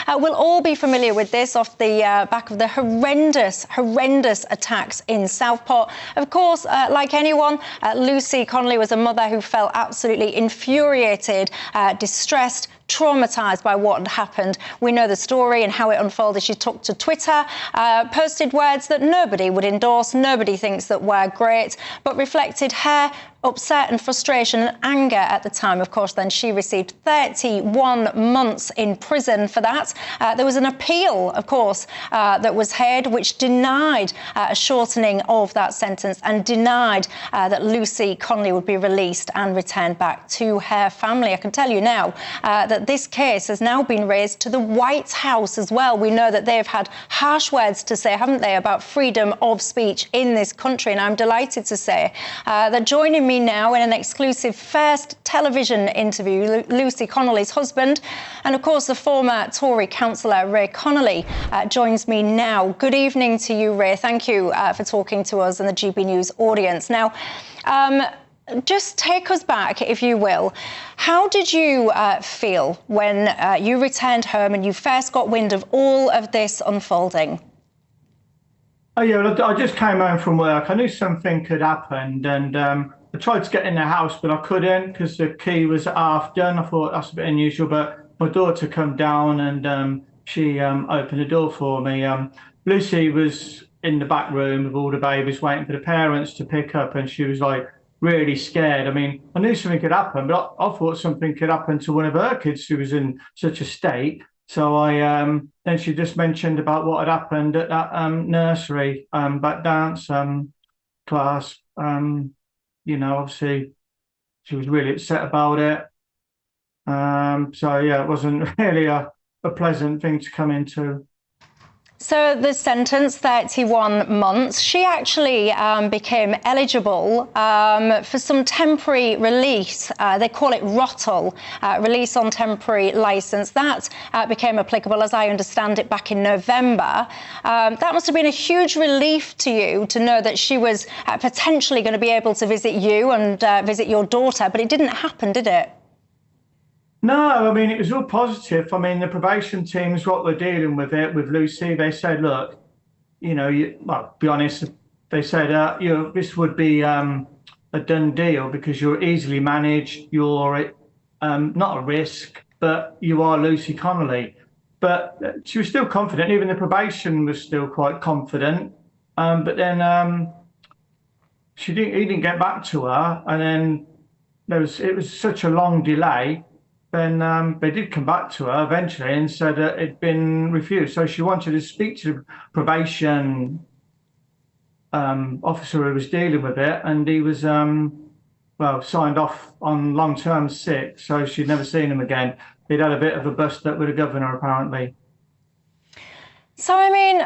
We'll all be familiar with this off the back of the horrendous attacks in Southport. Of course, like anyone, Lucy Connolly was a mother who felt absolutely infuriated, distressed, traumatised by what had happened. We know the story and how it unfolded. She took to Twitter, posted words that nobody would endorse, nobody thinks that were great, but reflected her upset and frustration and anger at the time. Of course, then she received 31 months in prison for that. There was an appeal, of course, that was heard, which denied a shortening of that sentence and denied that Lucy Connolly would be released and returned back to her family. I can tell you now that this case has now been raised to the White House as well. We know that they've had harsh words to say, haven't they, about freedom of speech in this country. And I'm delighted to say that joining me now in an exclusive first television interview, Lucy Connolly's husband, and of course the former Tory councillor Ray Connolly joins me now. Good evening to you, Ray. Thank you for talking to us and the GB News audience. Now, just take us back, if you will. How did you feel when you returned home and you first got wind of all of this unfolding? Oh, yeah, well, I just came home from work. I knew something had happened, and I tried to get in the house, but I couldn't because the key was half done. I thought that's a bit unusual, but my daughter come down and she opened the door for me. Lucy was in the back room with all the babies waiting for the parents to pick up, and she was like really scared. I mean, I knew something could happen, but I thought something could happen to one of her kids who was in such a state. So then she just mentioned about what had happened at that nursery, back dance class. You know, obviously she was really upset about it. So yeah, it wasn't really a pleasant thing to come into. So the sentence, 31 months, she actually became eligible for some temporary release. They call it ROTL, release on temporary licence. That became applicable, as I understand it, back in November. That must have been a huge relief to you to know that she was potentially going to be able to visit you and visit your daughter, but it didn't happen, did it? No, I mean, it was all positive. I mean, the probation teams, what we're dealing with it, with Lucy, they said, look, you know, well, be honest, they said, you know, this would be a done deal because you're easily managed, you're not a risk, but you are Lucy Connolly. But she was still confident, even the probation was still quite confident. But then he didn't get back to her, and then it was such a long delay. Then they did come back to her eventually and said that it'd been refused. So she wanted to speak to the probation officer who was dealing with it, and he was, well, signed off on long-term sick, so she'd never seen him again. He'd had a bit of a bust-up with the governor, apparently. So, I mean,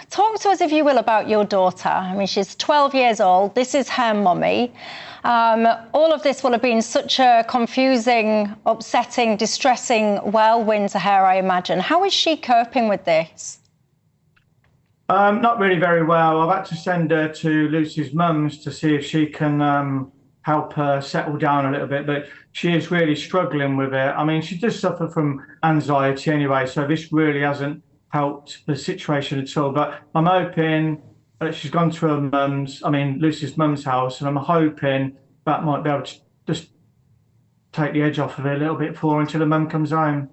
talk to us, if you will, about your daughter. I mean, she's 12 years old. This is her mummy. All of this will have been such a confusing, upsetting, distressing whirlwind to her, I imagine. How is she coping with this? Not really very well. I've had to send her to Lucy's mum's to see if she can help her settle down a little bit, but she is really struggling with it. I mean, she does suffer from anxiety anyway, so this really hasn't helped the situation at all. But I'm hoping she's gone to her mum's, I mean, Lucy's mum's house, and I'm hoping that might be able to just take the edge off of it a little bit for her until her mum comes home.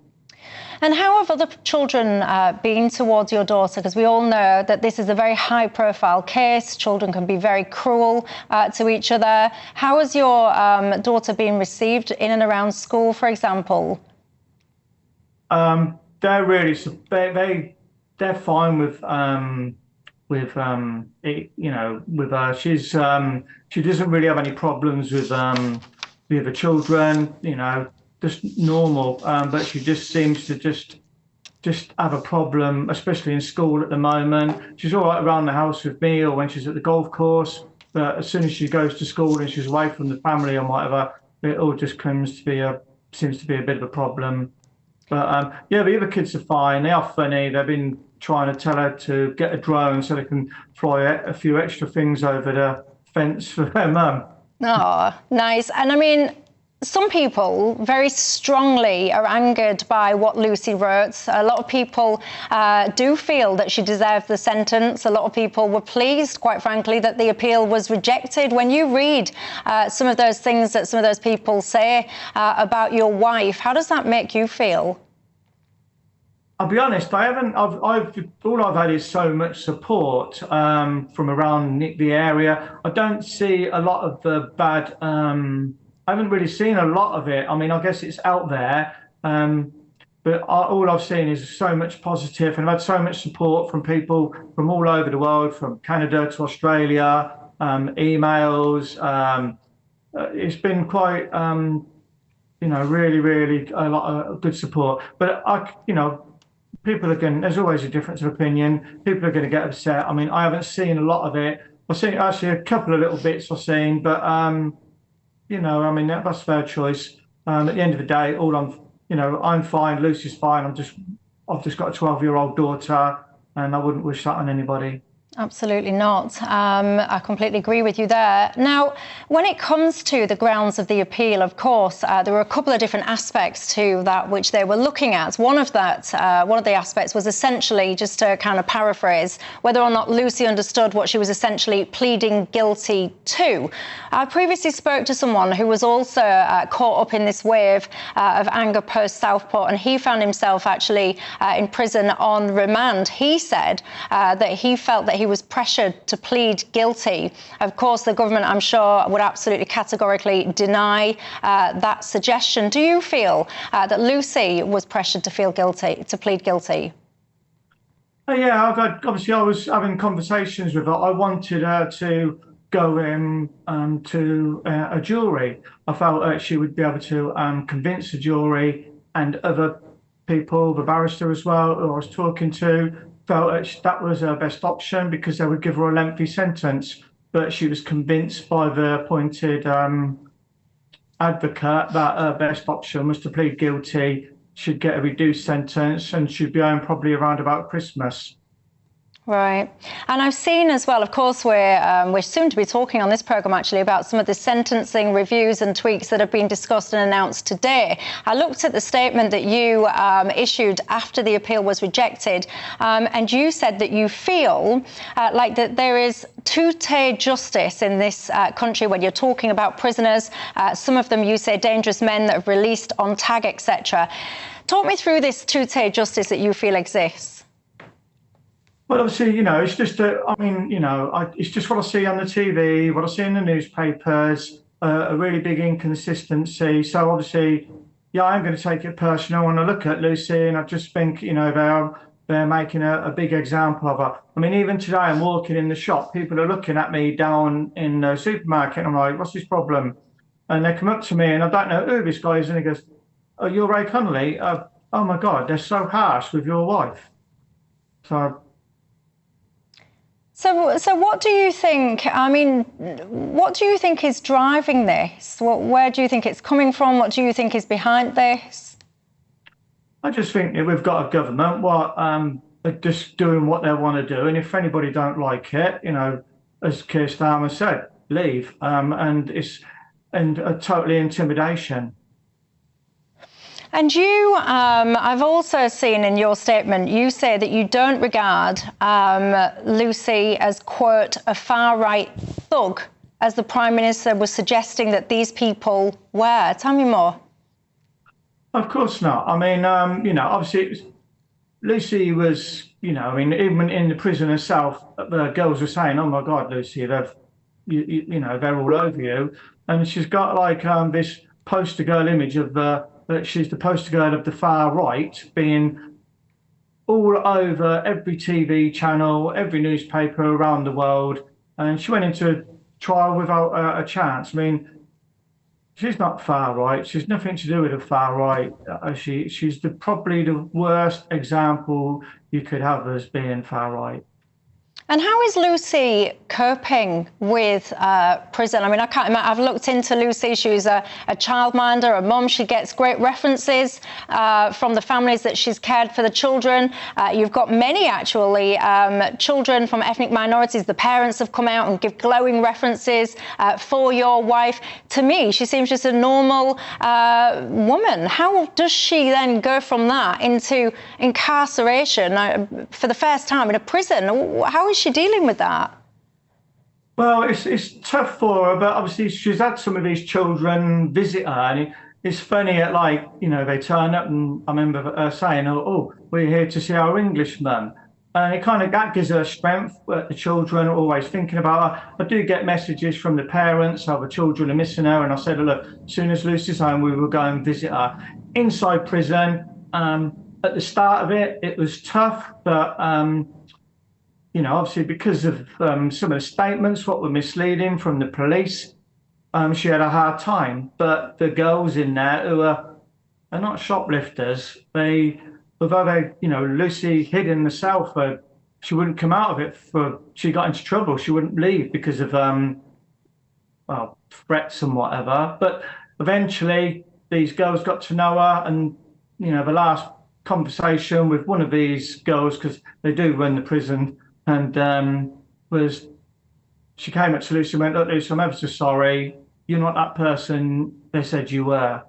And how have other children been towards your daughter? Because we all know that this is a very high-profile case. Children can be very cruel to each other. How has your daughter been received in and around school, for example? They're really they're fine with you know, with her. She doesn't really have any problems with the other children, you know, just normal. But she just seems to just have a problem, especially in school at the moment. She's all right around the house with me or when she's at the golf course, but as soon as she goes to school and she's away from the family and whatever, it all just seems to be a bit of a problem. But yeah, the other kids are fine. They are funny. They've been trying to tell her to get a drone so they can fly a few extra things over the fence for her mum. Oh, nice. And I mean, some people very strongly are angered by what Lucy wrote. A lot of people do feel that she deserved the sentence. A lot of people were pleased, quite frankly, that the appeal was rejected. When you read some of those things that some of those people say about your wife, how does that make you feel? I'll be honest, I haven't. All I've had is so much support from around the area. I don't see a lot of the bad. I haven't really seen a lot of it. I mean, I guess it's out there, but all I've seen is so much positive, and I've had so much support from people from all over the world, from Canada to Australia, emails. It's been quite, really, really a lot of good support. But people are going. There's always a difference of opinion. People are going to get upset. I mean, I haven't seen a lot of it. I've seen actually a couple of little bits I've seen, but I mean that's their choice. At the end of the day, I'm fine. Lucy's fine. I've just got a 12-year-old daughter, and I wouldn't wish that on anybody. Absolutely not. I completely agree with you there. Now, when it comes to the grounds of the appeal, of course, there were a couple of different aspects to that which they were looking at. One of the aspects was essentially, just to kind of paraphrase, whether or not Lucy understood what she was essentially pleading guilty to. I previously spoke to someone who was also caught up in this wave of anger post-Southport, and he found himself actually in prison on remand. He said that he felt that he was pressured to plead guilty. Of course, the government, I'm sure, would absolutely categorically deny that suggestion. Do you feel that Lucy was pressured to plead guilty? Yeah, obviously I was having conversations with her. I wanted her to go to a jury. I felt she would be able to convince the jury and other people, the barrister as well, who I was talking to, felt that was her best option because they would give her a lengthy sentence. But she was convinced by the appointed advocate that her best option was to plead guilty. She'd get a reduced sentence and she'd be home probably around about Christmas. Right. And I've seen as well, of course, we're soon to be talking on this programme actually about some of the sentencing reviews and tweaks that have been discussed and announced today. I looked at the statement that you issued after the appeal was rejected, and you said that you feel like that there is two-tier justice in this country when you're talking about prisoners. Some of them, you say, dangerous men that have released on tag, etc. Talk me through this two-tier justice that you feel exists. Well, obviously, it's just, it's just what I see on the TV, what I see in the newspapers, a really big inconsistency. So obviously, yeah, I'm going to take it personal when I look at Lucy, and I just think, they're making a big example of her. I mean, even today, I'm walking in the shop, people are looking at me down in the supermarket, and I'm like, what's his problem? And they come up to me, and I don't know who this guy is, and he goes, oh, you're Ray Connolly? Oh my God, they're so harsh with your wife. So what do you think? I mean, what do you think is driving this? Where do you think it's coming from? What do you think is behind this? I just think that we've got a government are just doing what they want to do, and if anybody don't like it, as Keir Starmer said, leave. And it's totally intimidation. And you, I've also seen in your statement, you say that you don't regard Lucy as, quote, a far-right thug, as the Prime Minister was suggesting that these people were. Tell me more. Of course not. I mean, obviously, Lucy was, even in the prison herself, the girls were saying, oh, my God, Lucy, they're all over you. And she's got, this poster girl image of that she's the poster girl of the far right, being all over every TV channel, every newspaper around the world. And she went into trial without a chance. I mean, she's not far right. She's nothing to do with the far right. She's probably the worst example you could have as being far right. And how is Lucy coping with prison? I mean, I can't imagine. I've looked into Lucy. She's a childminder, a mum. She gets great references from the families that she's cared for the children. You've got many, actually, children from ethnic minorities. The parents have come out and give glowing references for your wife. To me, she seems just a normal woman. How does she then go from that into incarceration for the first time in a prison? How is she dealing with that? Well, it's tough for her, but obviously she's had some of these children visit her, and it's funny at, like, you know, they turn up, and I remember her saying, "Oh, we're here to see our English mum," and it kind of that gives her strength. The children are always thinking about her. I do get messages from the parents how the children are missing her, and I said, "Look, as soon as Lucy's home, we will go and visit her." Inside prison, at the start of it, it was tough, but you know, obviously because of some of the statements, what were misleading from the police, she had a hard time. But the girls in there who are not shoplifters, although they, you know, Lucy hid in the cell for, she wouldn't come out of it she got into trouble. She wouldn't leave because of, well, threats and whatever. But eventually these girls got to know her, and, you know, the last conversation with one of these girls, because they do run the prison, and was, she came up to Lucy and went, "Look, Lucy, I'm ever so sorry. You're not that person they said you were."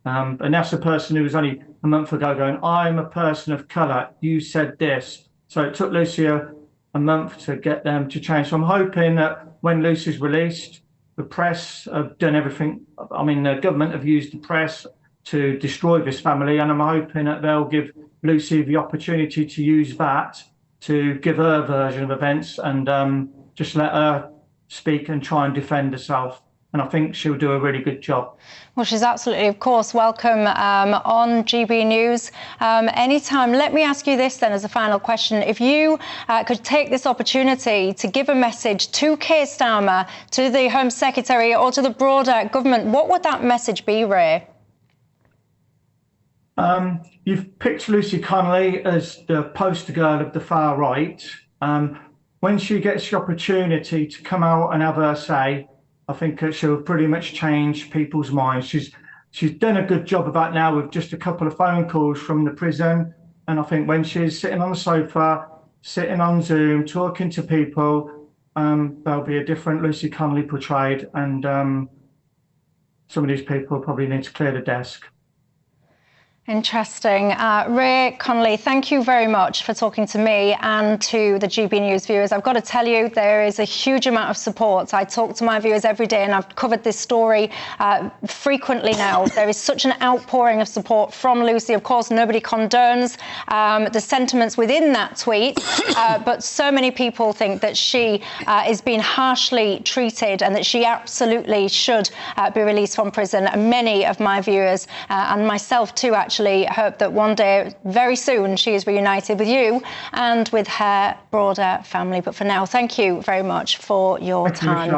And that's a person who was only a month ago going, "I'm a person of colour. You said this." So it took Lucy a month to get them to change. So I'm hoping that when Lucy's released, the press have done everything. I mean, the government have used the press to destroy this family, and I'm hoping that they'll give Lucy the opportunity to use that to give her version of events, and just let her speak and try and defend herself. And I think she'll do a really good job. Well, she's absolutely, of course, welcome on GB News anytime. Let me ask you this then as a final question. If you could take this opportunity to give a message to Keir Starmer, to the Home Secretary, or to the broader government, what would that message be, Ray? You've picked Lucy Connolly as the poster girl of the far right. When she gets the opportunity to come out and have her say, I think that she'll pretty much change people's minds. She's done a good job of that now with just a couple of phone calls from the prison. And I think when she's sitting on the sofa, sitting on Zoom, talking to people, there'll be a different Lucy Connolly portrayed. And some of these people probably need to clear the desk. Interesting. Ray Connolly, thank you very much for talking to me and to the GB News viewers. I've got to tell you, there is a huge amount of support. I talk to my viewers every day, and I've covered this story frequently now. There is such an outpouring of support from Lucy. Of course, nobody condones the sentiments within that tweet, but so many people think that she is being harshly treated and that she absolutely should be released from prison. And many of my viewers, and myself too, actually, hope that one day, very soon, she is reunited with you and with her broader family. But for now, thank you very much for your time.